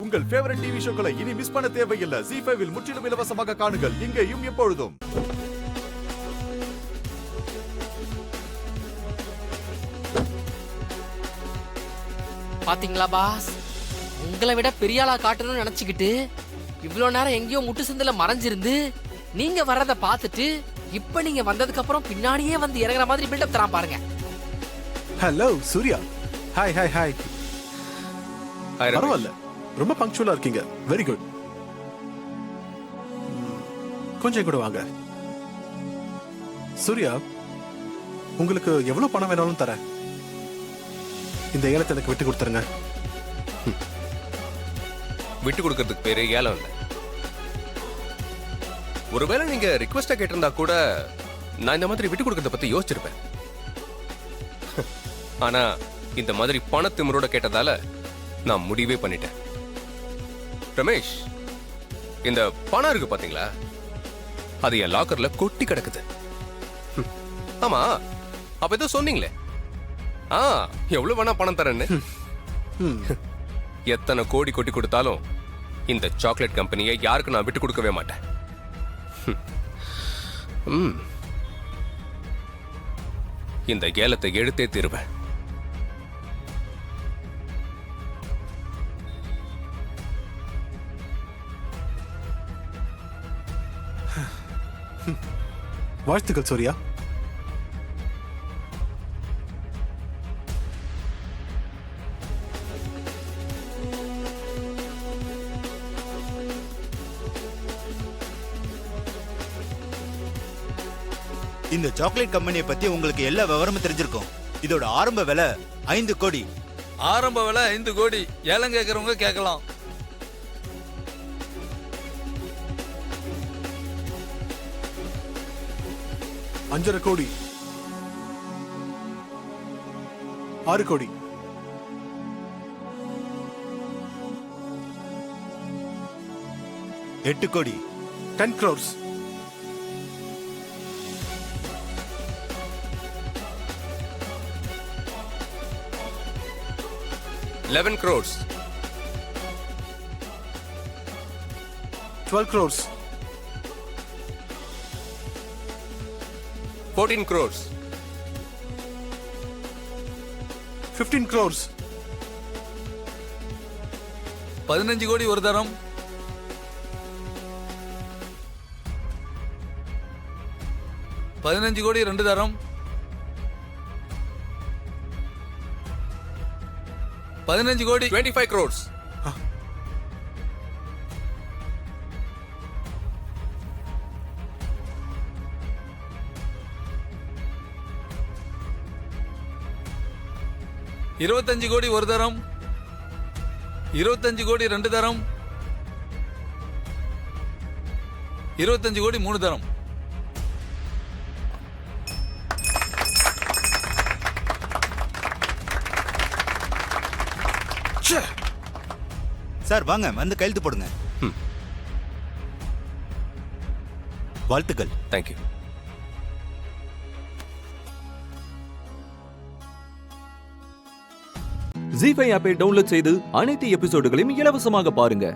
உங்கள் favourite TV ஷோக்களை இனி miss பண்ண தேவையில்லை. ZEE5 இல் முற்றிலும் இலவசமாக காணுங்கள். இங்கேயும் எப்பொழுதும். பாத்தீங்களா பாஸ், உங்களை விட பெரிய ஆளா காட்டணும்னு நினைச்சுக்கிட்டு இவ்வளவு நேரம் எங்கேயோ முட்டு சந்தில மறைஞ்சிருந்து நீங்க வர்றத பார்த்துட்டு இப்ப நீங்க வந்ததுக்கு அப்புறம் பின்னாடியே வந்து இறங்குற மாதிரி பில்டப் தரான் பாருங்க. Hello Surya. Hi hi hi. பரவாயில்ல, ரொம்ப பங்க்சுவலா இருக்கீங்க. Very good. கொஞ்சம் கூட வாங்க. சூர்யா, உங்களுக்கு எவ்வளவு பணம் வேணாலும் தரேன். இந்த ஏலத்தை எனக்கு விட்டு கொடுத்துருங்க. விட்டு கொடுக்கறதுக்கு பேரு ஏலம் இல்லை. ஒருவேளை நீங்க ரிக்வெஸ்டா கேட்டிருந்தா கூட நான் இந்த மாதிரி விட்டு கொடுக்கறத பத்தி யோசிச்சிருப்பேன். ஆனா இந்த மாதிரி பணத்திமிரோட கேட்டதால நான் முடிவே பண்ணிட்டேன். ரமேஷ், இந்த பணம் இருக்கு பாத்தீங்களா, அது என் லாக்கர்ல கொட்டி கிடக்குது. ஆமா, அப்ப ஏதோ சொன்னீங்களே, எவ்வளவு வேணா பணம் தரேன்னு. எத்தனை கோடி கொட்டி கொடுத்தாலும் இந்த சாக்லேட் கம்பெனியை யாருக்கு நான் விட்டு கொடுக்கவே மாட்டேன். இந்த ஏலத்தை எடுத்தே தீருவேன். வாழ்த்துக்கள் சூர்யா. இந்த சாக்லேட் கம்பெனியை பத்தி உங்களுக்கு எல்லா விவரமும் தெரிஞ்சிருக்கும். இதோட ஆரம்ப விலை 5 கோடி. ஆரம்ப விலை 5 கோடி. ஏலம் கேட்கறவங்க கேட்கலாம். அஞ்சரை கோடி. 6 கோடி. 8 கோடி. 10 crores. 11 crores. 12 crores. 14 crores. 15 crores. 15 கோடி ஒரு தரம். 15 கோடி 2 தரம். 15 கோடி 25 crores. 25 கோடி ஒரு தரம். 25 கோடி 2 தரம். 25 கோடி 3 தரம். சார் வாங்க, வந்து கையெழுத்து போடுங்க. வாழ்த்துக்கள். தேங்க்யூ. ZEE5 ஆப்பை டவுன்லோட் செய்து அனைத்து எபிசோடுகளையும் இலவசமாக பாருங்க.